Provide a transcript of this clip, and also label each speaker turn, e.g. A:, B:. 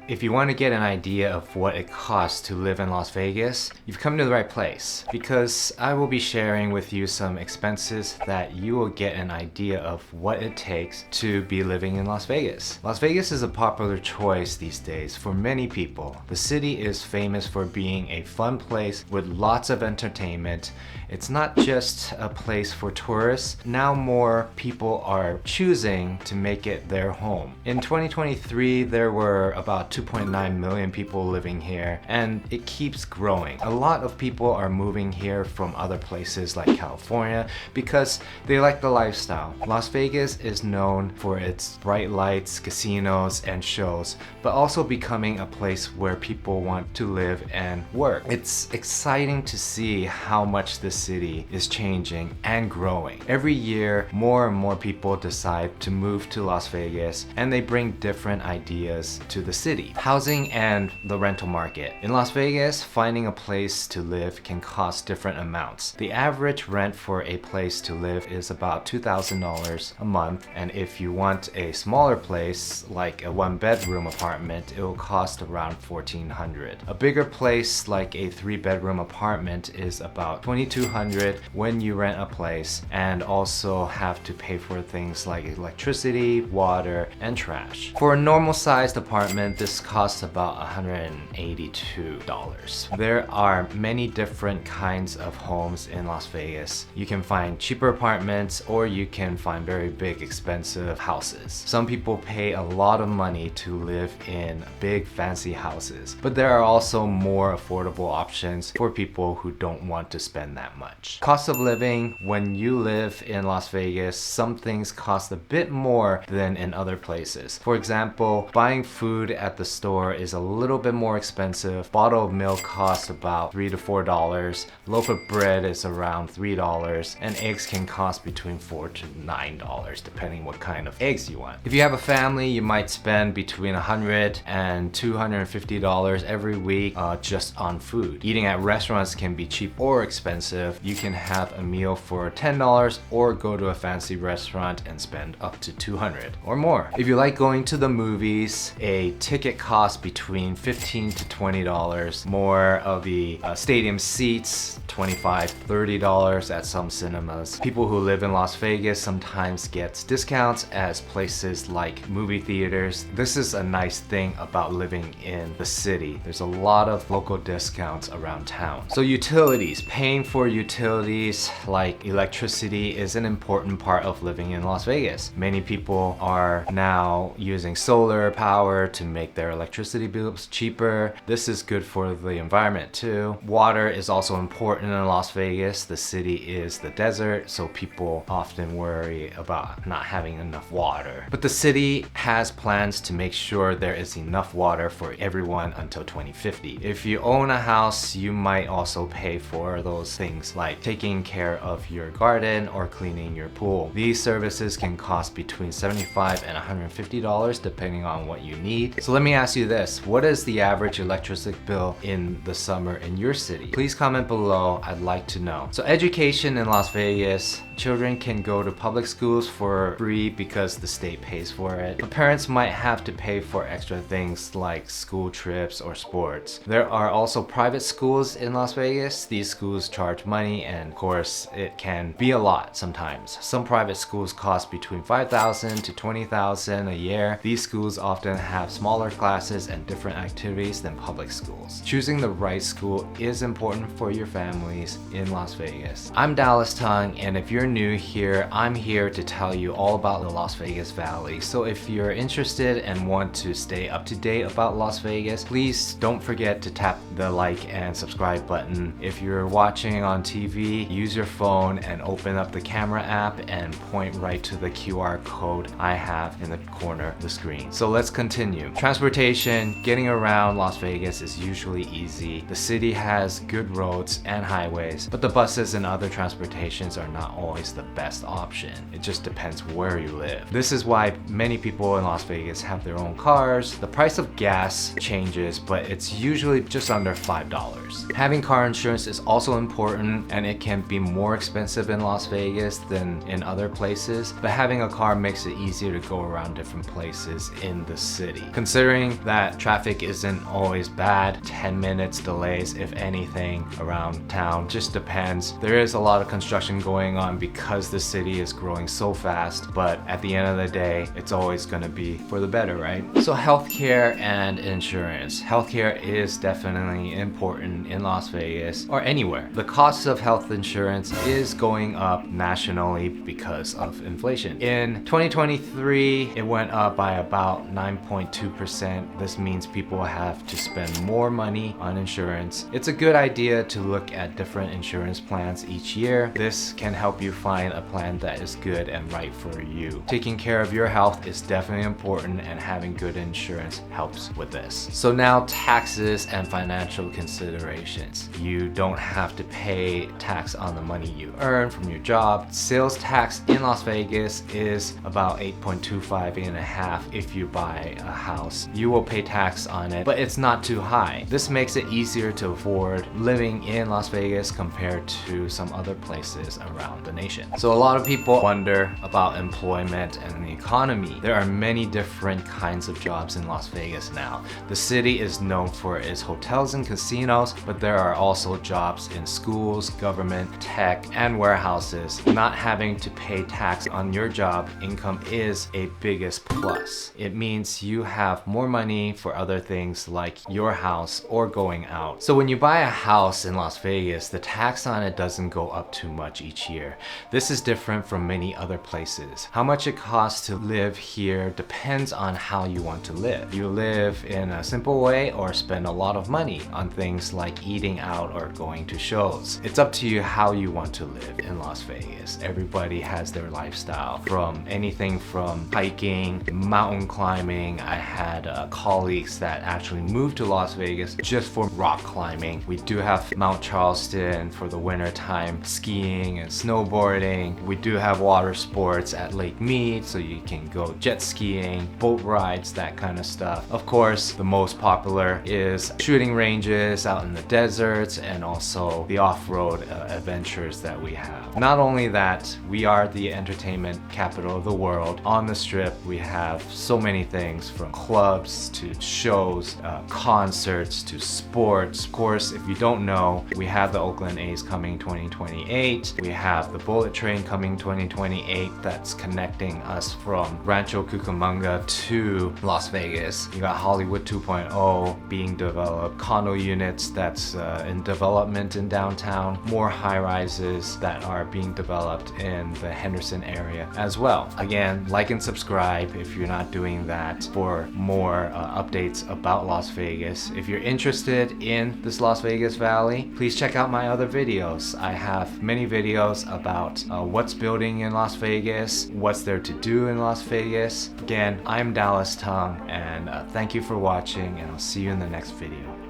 A: If you want to get an idea of what it costs to live in Las Vegas, you've come to the right place, because I will be sharing with you some expenses that you will get an idea of what it takes to be living in Las Vegas. Las Vegas is a popular choice these days for many people. The city is famous for being a fun place with lots of entertainment. It's not just a place for tourists. Now more people are choosing to make it their home. In 2023, there were about 2.9 million people living here, and it keeps growing. A lot of people are moving here from other places like California because they like the lifestyle. Las Vegas is known for its bright lights, casinos, and shows, but also becoming a place where people want to live and work. It's exciting to see how much the city is changing and growing. Every year, more and more people decide to move to Las Vegas, and they bring different ideas to the city. Housing and the rental market. In Las Vegas, finding a place to live can cost different amounts. The average rent for a place to live is about $2,000 a month, and if you want a smaller place, like a one-bedroom apartment, it will cost around $1,400. A bigger place, like a three-bedroom apartment, is about $2,200 when you rent a place, and also have to pay for things like electricity, water, and trash. For a normal-sized apartment, this costs about $182. There are many different kinds of homes in Las Vegas. You can find cheaper apartments, or you can find very big, expensive houses. Some people pay a lot of money to live in big, fancy houses, but there are also more affordable options for people who don't want to spend that much. Cost of living. When you live in Las Vegas, some things cost a bit more than in other places. For example, buying food at the store is a little bit more expensive. Bottle of milk costs about $3 to $4. Loaf of bread is around $3, and eggs can cost between $4 to $9 depending what kind of eggs you want. If you have a family, you might spend between $100 and $250 every week just on food. Eating at restaurants can be cheap or expensive. You can have a meal for $10 or go to a fancy restaurant and spend up to $200 or more. If you like going to the movies, a ticket costs between $15 to $20. More of the stadium seats, $25, $30 at some cinemas. People who live in Las Vegas sometimes get discounts at places like movie theaters. This is a nice thing about living in the city. There's a lot of local discounts around town. So utilities, paying for utilities like electricity is an important part of living in Las Vegas. Many people are now using solar power to make their electricity bills cheaper. This is good for the environment too. Water is also important in Las Vegas. The city is the desert, so people often worry about not having enough water. But the city has plans to make sure there is enough water for everyone until 2050. If you own a house, you might also pay for those things like taking care of your garden or cleaning your pool. These services can cost between $75 and $150 depending on what you need. So let me ask you this, what is the average electricity bill in the summer in your city? Please comment below, I'd like to know. So education in Las Vegas, children can go to public schools for free because the state pays for it. But parents might have to pay for extra things like school trips or sports. There are also private schools in Las Vegas. These schools charge money, and of course it can be a lot sometimes. Some private schools cost between $5,000 to $20,000 a year. These schools often have smaller classes and different activities than public schools. Choosing the right school is important for your families in Las Vegas. I'm Dallas Tung, and if you're new here, I'm here to tell you all about the Las Vegas Valley. So if you're interested and want to stay up to date about Las Vegas, please don't forget to tap the like and subscribe button. If you're watching on TV, use your phone and open up the camera app and point right to the QR code I have in the corner of the screen. So let's continue. Transportation, getting around Las Vegas is usually easy. The city has good roads and highways, but the buses and other transportations are not always always the best option. It just depends where you live. This is why many people in Las Vegas have their own cars. The price of gas changes, but it's usually just under $5. Having car insurance is also important, and it can be more expensive in Las Vegas than in other places, but having a car makes it easier to go around different places in the city. Considering that traffic isn't always bad, 10 minutes delays if anything around town, just depends. There is a lot of construction going on because the city is growing so fast, but at the end of the day, it's always going to be for the better, right? So healthcare and insurance. Healthcare is definitely important in Las Vegas or anywhere. The cost of health insurance is going up nationally because of inflation. In 2023, it went up by about 9.2%. This means people have to spend more money on insurance. It's a good idea to look at different insurance plans each year. This can help you find a plan that is good and right for you. Taking care of your health is definitely important, and having good insurance helps with this. So now, taxes and financial considerations. You don't have to pay tax on the money you earn from your job. Sales tax in Las Vegas is about 8.25 and a half if you buy a house. You will pay tax on it, but it's not too high. This makes it easier to afford living in Las Vegas compared to some other places around the nation. So a lot of people wonder about employment and the economy. There are many different kinds of jobs in Las Vegas now. The city is known for its hotels and casinos, but there are also jobs in schools, government, tech, and warehouses. Not having to pay tax on your job income is a biggest plus. It means you have more money for other things like your house or going out. So when you buy a house in Las Vegas, the tax on it doesn't go up too much each year. This is different from many other places. How much it costs to live here depends on how you want to live. You live in a simple way or spend a lot of money on things like eating out or going to shows. It's up to you how you want to live in Las Vegas. Everybody has their lifestyle, from anything from hiking, mountain climbing. I had colleagues that actually moved to Las Vegas just for rock climbing. We do have Mount Charleston for the winter time, skiing and snowboarding. We do have water sports at Lake Mead, so you can go jet skiing, boat rides, that kind of stuff. Of course, the most popular is shooting ranges out in the deserts, and also the off-road adventures that we have. Not only that, we are the entertainment capital of the world. On the Strip, we have so many things, from clubs to shows, concerts to sports. Of course, if you don't know, we have the Oakland A's coming 2028. We have the Bullet Train coming 2028 that's connecting us from Rancho Cucamonga to Las Vegas. You got Hollywood 2.0 being developed, condo units that's in development in downtown, more high-rises that are being developed in the Henderson area as well. Again, like and subscribe if you're not doing that for more updates about Las Vegas. If you're interested in this Las Vegas Valley, please check out my other videos. I have many videos about what's building in Las Vegas, what's there to do in Las Vegas. Again, I'm Dallas Tung, and thank you for watching, and I'll see you in the next video.